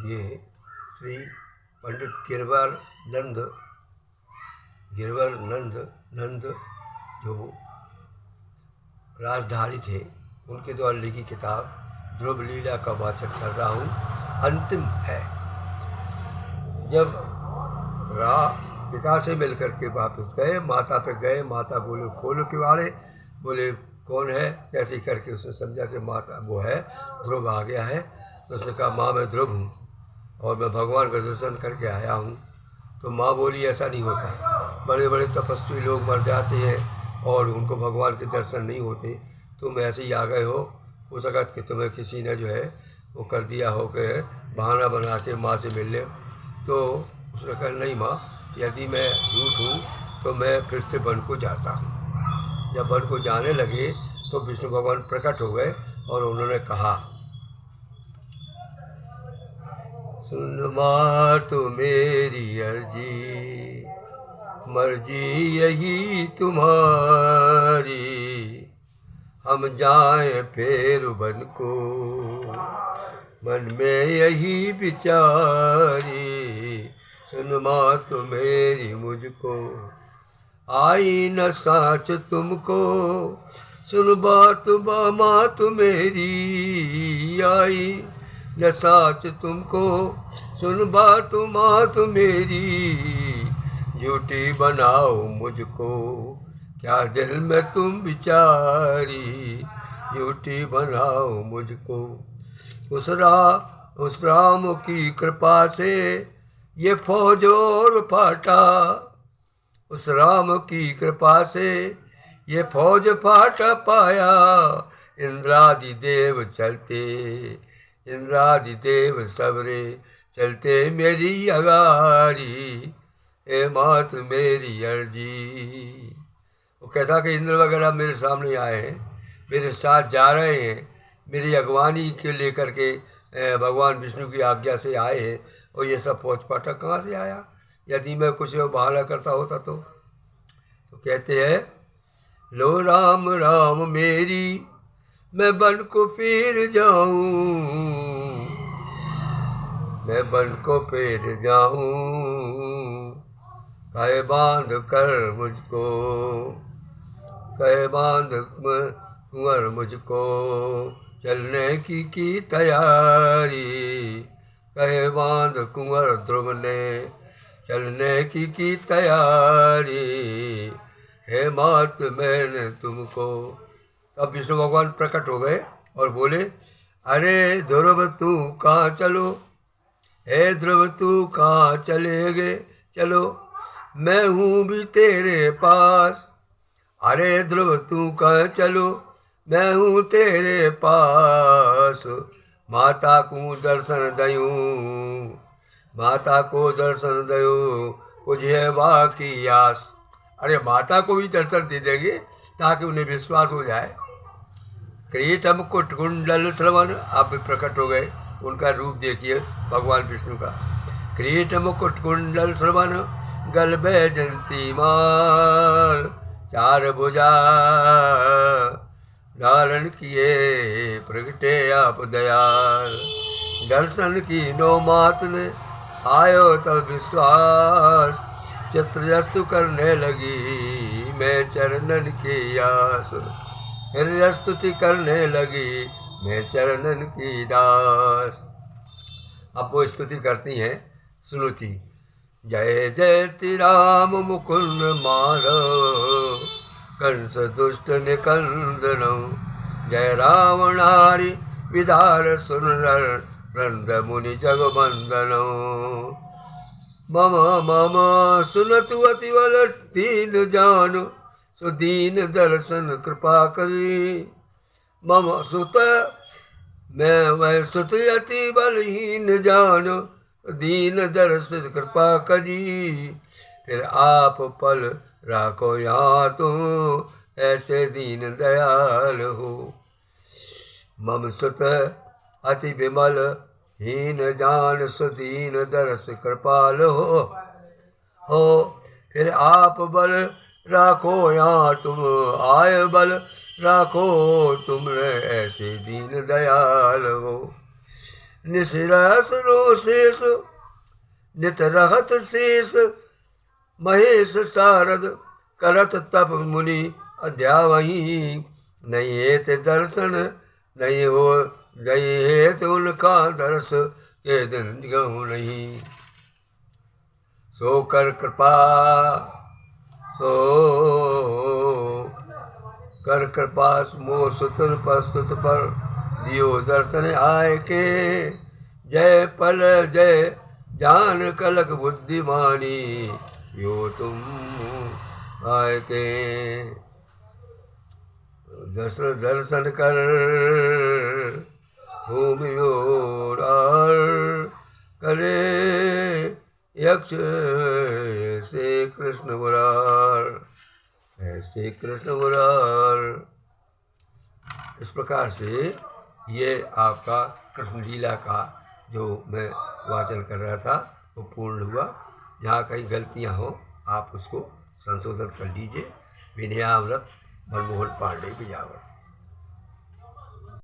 ये श्री पंडित गिरवर नंद जो राजधानी थे, उनके द्वारा लिखी किताब ध्रुव लीला का वाचन कर रहा हूँ। अंतिम है। जब पिता से मिलकर के वापस गए, माता पे गए, माता बोले खोलो किवाड़े, बोले कौन है, कैसे करके उसने समझा कि माता वो है, ध्रुव आ गया है। तो उसने कहा माँ मैं ध्रुव हूँ और मैं भगवान का दर्शन करके आया हूँ। तो माँ बोली ऐसा नहीं होता, बड़े बड़े तपस्वी लोग मर जाते हैं और उनको भगवान के दर्शन नहीं होते, तुम ऐसे ही आ गए हो सकत कि तुम्हें किसी ने जो है वो कर दिया हो कि बहाना बना के माँ से मिल ले। तो उसने कहा नहीं माँ, यदि मैं झूठ हूँ तो मैं फिर से वन को जाता हूँ। जब वन को जाने लगे तो विष्णु भगवान प्रकट हो गए और उन्होंने कहा सुन माँ तो मेरी अर्जी, मर्जी यही तुम्हारी, हम जाएं फिर वन को, मन में यही विचारी। सुन माँ तो मेरी मुझको, आई न साच तुमको, सुन बात माँ तो मेरी, आई न साच तुमको, सुन बात माँ तो मेरी, झूठी बनाओ मुझको, क्या दिल में तुम विचारी, झूठी बनाओ मुझको। उस राम की कृपा से ये फौज और फाटा, उस राम की कृपा से ये फौज फाटा पाया। इंद्रादि देव चलते, इंद्रादि देव सबरे चलते मेरी अगारी, ए मात मेरी अर्जी। वो कहता कि इंद्र वगैरह मेरे सामने आए हैं, मेरे साथ जा रहे हैं, मेरी अगवानी के लेकर के भगवान विष्णु की आज्ञा से आए हैं, और ये सब फौज फाटा कहाँ से आया? यदि मैं कुछ बहाना करता होता तो कहते हैं लो राम राम मेरी, मैं वन को फिर जाऊं, मैं वन को फिर जाऊं, कहे बांध कर मुझको, कहे बांध कुंवर मुझको, चलने की तैयारी, कहे बांध कुंवर ध्रुव ने, चलने की तैयारी, हे मात मैंने तुमको। तब विष्णु भगवान प्रकट हो गए और बोले अरे ध्रुव तू कहाँ चलो, हे ध्रुव तू कहाँ चले गए, चलो मैं हूँ भी तेरे पास। अरे ध्रुव तू कहाँ चलो, मैं हूँ तेरे पास, माता को दर्शन दयूं, माता को दर्शन दयूं, मुझे बाकी आस। अरे माता को भी दर्शन दे देंगे ताकि उन्हें विश्वास हो जाए। किरीट मुकुट कुंडल श्रवण, आप भी प्रकट हो गए, उनका रूप देखिए भगवान विष्णु का। किरीट मुकुट कुंडल श्रवण, गल बैजंती माल, चार भुजा धारण किए, प्रगटे आप दयाल। दर्शन की नो मात ने, आयो तब विश्वास, चित्रस्तु करने लगी मैं चरणन की आस, हृदय स्तुति करने लगी मैं चरणन की दास। अब वो स्तुति करती हैं, सुनो थी। जय जय ति राम मुकुंद मारो, कंस दुष्ट निकंदनो, जय रावणारि विदार सुंदर, नंद मुनि जगवंदनो। मम मम सुनतु अतिबल दीन जान, सुदीन दर्शन कृपा करी। मम सुत मैं सुत अति बलहीन जान, दीन दर्शन कृपा करी। फिर आप पल राखो यहाँ तुम, ऐसे दीन दयाल हो। मम सुत अति विमल हीन जान, सुदीन दर्श कृपाल हो। फिर आप बल राखो यहाँ तुम, आय बल राखो तुमने, ऐसे दीन दयाल हो। निशिरास रोशेष नित रहत शेष महेश सारद करत तप मुनि अध्यावही नहीं हेत दर्शन नहीं हो नहीं हेत उनका दर्श के दिन गहु नहीं सो कर कृपा सो कर कृपा मोह सुतन प्रस्तुत पर दियो दर्शन आय के जय पल जय जान कलक बुद्धिमानी यो तुम आय के दर्शन कर भूमि ओर करे यक्ष से कृष्ण मुरार ऐसे कृष्ण मुरार। इस प्रकार से ये आपका कृष्ण लीला का जो मैं वाचन कर रहा था वो पूर्ण हुआ। जहाँ कहीं गलतियाँ हो आप उसको संशोधन कर लीजिए। विनयाव्रत मनमोहन पांडे बिजावर।